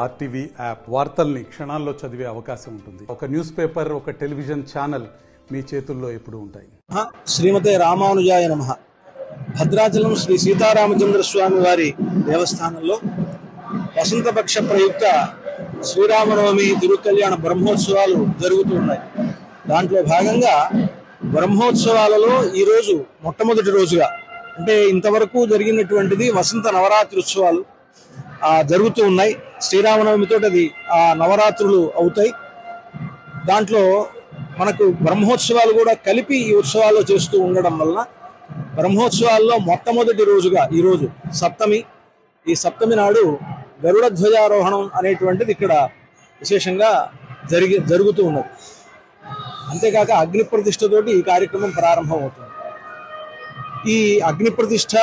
RTV app వార్తల్ని క్షణాల్లో చదివే అవకాశం ఉంటుంది. ఒక న్యూస్ పేపర్, ఒక టెలివిజన్ ఛానల్ మీ చేతుల్లో ఎప్పుడూ ఉంటాయి. శ్రీమతే రామానుజాయ నమః. భద్రాచలం శ్రీ సీతారామచంద్ర స్వామి వారి దేవస్థానంలో వసంతపక్ష ప్రయుక్త శ్రీరామనవమి తిరుకల్యాణ బ్రహ్మోత్సవాలు జరుగుతూ ఉన్నాయి. దాంట్లో భాగంగా బ్రహ్మోత్సవాలలో ఈరోజు మొట్టమొదటి రోజుగా, అంటే ఇంతవరకు జరిగినటువంటిది వసంత నవరాత్రి ఉత్సవాలు జరుగుతూ ఉన్నాయి. శ్రీరామనవమితో అది ఆ నవరాత్రులు అవుతాయి. దాంట్లో మనకు బ్రహ్మోత్సవాలు కూడా కలిపి ఈ ఉత్సవాల్లో చేస్తూ ఉండడం వలన బ్రహ్మోత్సవాల్లో మొట్టమొదటి రోజుగా ఈరోజు సప్తమి. ఈ సప్తమి నాడు గరుడ ధ్వజారోహణం అనేటువంటిది ఇక్కడ విశేషంగా జరుగుతూ ఉన్నది. అంతేకాక అగ్ని ప్రతిష్టతోటి ఈ కార్యక్రమం ప్రారంభమవుతుంది. ఈ అగ్ని ప్రతిష్ట,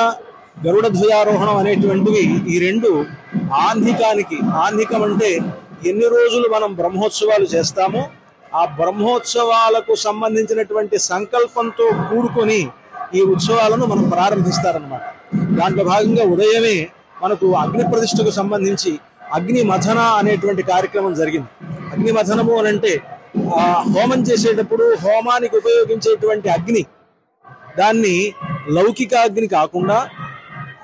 గరుడ ధ్వజారోహణం అనేటువంటివి ఈ రెండు ఆహ్నికం అంటే ఎన్ని రోజులు మనం బ్రహ్మోత్సవాలు చేస్తామో ఆ బ్రహ్మోత్సవాలకు సంబంధించినటువంటి సంకల్పంతో కూడుకొని ఈ ఉత్సవాలను మనం ప్రారంభిస్తారనమాట. దాంట్లో భాగంగా ఉదయమే మనకు అగ్ని ప్రతిష్టకు సంబంధించి అగ్ని మథన అనేటువంటి కార్యక్రమం జరిగింది. అగ్ని మథనము అని అంటే హోమం చేసేటప్పుడు హోమానికి ఉపయోగించేటువంటి అగ్ని, దాన్ని లౌకిక అగ్ని కాకుండా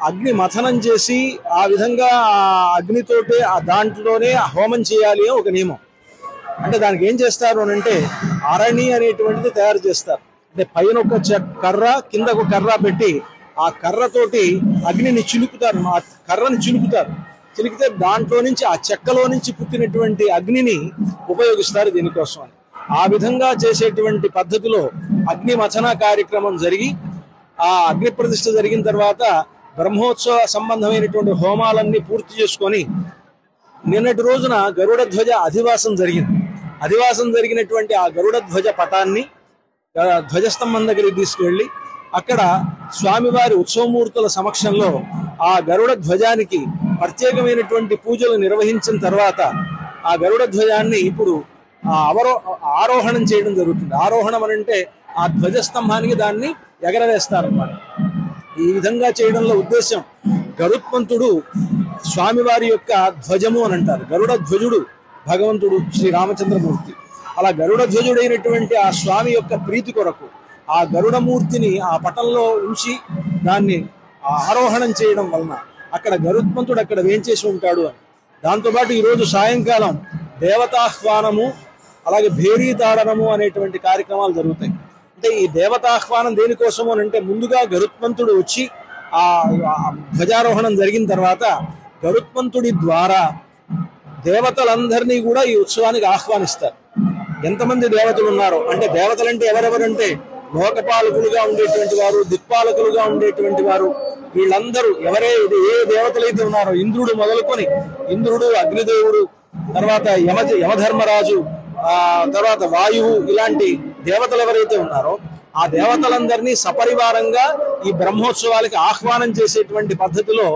అగ్ని మథనం చేసి ఆ విధంగా ఆ అగ్నితోటే దాంట్లోనే హోమం చేయాలి అని ఒక నియమం. అంటే దానికి ఏం చేస్తారు అని అంటే అరణి అనేటువంటిది తయారు చేస్తారు. అంటే పైన ఒక కర్ర, కింద ఒక కర్ర పెట్టి ఆ కర్రతోటి అగ్నిని చిలుకుతారు, ఆ కర్రని చిలికితే దాంట్లో నుంచి ఆ చెక్కలో నుంచి పుట్టినటువంటి అగ్నిని ఉపయోగిస్తారు దీనికోసం అని. ఆ విధంగా చేసేటువంటి పద్ధతిలో అగ్ని మథన కార్యక్రమం జరిగి ఆ అగ్ని ప్రతిష్ఠ జరిగిన తర్వాత బ్రహ్మోత్సవ సంబంధమైనటువంటి హోమాలన్నీ పూర్తి చేసుకొని నిన్నటి రోజున గరుడ ధ్వజ అధివాసం జరిగింది. అధివాసం జరిగినటువంటి ఆ గరుడ ధ్వజ పటాన్ని ధ్వజస్తంభం దగ్గరికి తీసుకువెళ్ళి అక్కడ స్వామివారి ఉత్సవమూర్తుల సమక్షంలో ఆ గరుడ ధ్వజానికి ప్రత్యేకమైనటువంటి పూజలు నిర్వహించిన తర్వాత ఆ గరుడ ధ్వజాన్ని ఇప్పుడు ఆరోహణం చేయడం జరుగుతుంది. ఆరోహణం అని అంటే ఆ ధ్వజస్తంభానికి దాన్ని ఎగరవేస్తారన్నమాట. ఈ విధంగా చేయడంలో ఉద్దేశం, గరుత్మంతుడు స్వామివారి యొక్క ధ్వజము అని అంటారు. గరుడ ధ్వజుడు భగవంతుడు శ్రీ రామచంద్రమూర్తి. అలా గరుడ ధ్వజుడైనటువంటి ఆ స్వామి యొక్క ప్రీతి కొరకు ఆ గరుడమూర్తిని ఆ పటంలో ఉంచి దాన్ని ఆరోహణం చేయడం వలన అక్కడ గరుత్మంతుడు అక్కడ వేంచేసి ఉంటాడు అని. దాంతోపాటు ఈరోజు సాయంకాలం దేవతాహ్వానము, అలాగే భేరీ తాడనము అనేటువంటి కార్యక్రమాలు జరుగుతాయి. అంటే ఈ దేవతాహ్వానం దేనికోసము అని అంటే ముందుగా గరుత్మంతుడు వచ్చి ఆ ధ్వజారోహణం జరిగిన తర్వాత గరుత్మంతుడి ద్వారా దేవతలందరినీ కూడా ఈ ఉత్సవానికి ఆహ్వానిస్తారు. ఎంతమంది దేవతలు ఉన్నారో, అంటే దేవతలంటే ఎవరెవరంటే లోకపాలకులుగా ఉండేటువంటి వారు, దిక్పాలకులుగా ఉండేటువంటి వారు, వీళ్ళందరూ ఏ దేవతలైతే ఉన్నారో ఇంద్రుడు మొదలుకొని, ఇంద్రుడు, అగ్నిదేవుడు, తర్వాత యమధర్మరాజు, తర్వాత వాయువు, ఇలాంటి దేవతలు ఎవరైతే ఉన్నారో ఆ దేవతలందరినీ సపరివారంగా ఈ బ్రహ్మోత్సవాలకి ఆహ్వానం చేసేటువంటి పద్ధతిలో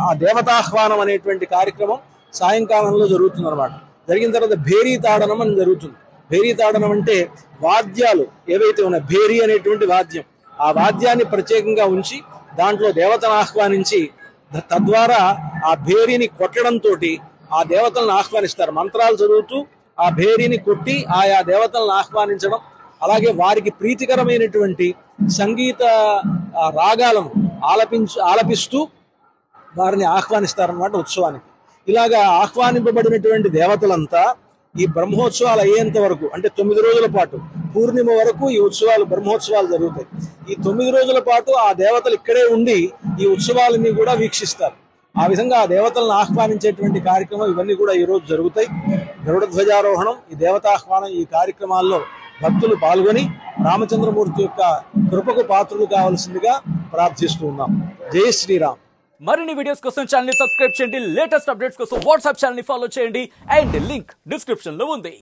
ఆ దేవతాహ్వానం అనేటువంటి కార్యక్రమం సాయంకాలంలో జరుగుతుంది అనమాట. జరిగిన తర్వాత భేరీ తాడనం అని జరుగుతుంది. భేరీ తాడనం అంటే వాద్యాలు ఏవైతే ఉన్నాయి, భేరీ అనేటువంటి వాద్యం, ఆ వాద్యాన్ని ప్రత్యేకంగా ఉంచి దాంట్లో దేవతను ఆహ్వానించి తద్వారా ఆ భేరీని కొట్టడంతో ఆ దేవతలను ఆహ్వానిస్తారు. మంత్రాలు చదువుతూ ఆ భేరీని కొట్టి ఆయా దేవతలను ఆహ్వానించడం, అలాగే వారికి ప్రీతికరమైనటువంటి సంగీత రాగాలను ఆలపిస్తూ వారిని ఆహ్వానిస్తారన్నమాట ఉత్సవానికి. ఇలాగా ఆహ్వానింపబడినటువంటి దేవతలంతా ఈ బ్రహ్మోత్సవాలు అయ్యేంత వరకు, అంటే 9 రోజుల పాటు, పూర్ణిమ వరకు ఈ బ్రహ్మోత్సవాలు జరుగుతాయి. ఈ 9 రోజుల పాటు ఆ దేవతలు ఇక్కడే ఉండి ఈ ఉత్సవాలని కూడా వీక్షిస్తారు. ఆ విధంగా ఆ దేవతలను ఆహ్వానించేటువంటి కార్యక్రమం ఇవన్నీ కూడా ఈ రోజు జరుగుతాయి. గరుడ ధ్వజారోహణం, ఈ దేవతాహ్వానం, ఈ కార్యక్రమాల్లో భక్తులు పాల్గొని రామచంద్రమూర్తి యొక్క కృపకు పాత్రులు కావాల్సిందిగా ప్రార్థిస్తూ ఉన్నాం. జై శ్రీరామ్. మరిన్ని వీడియోస్ కోసం ఛానల్ ని సబ్స్క్రైబ్ చేయండి. లేటెస్ట్ అప్డేట్స్ కోసం వాట్సాప్ ఛానల్ ని ఫాలో చేయండి. అండ్ లింక్ డిస్క్రిప్షన్ లో ఉంది.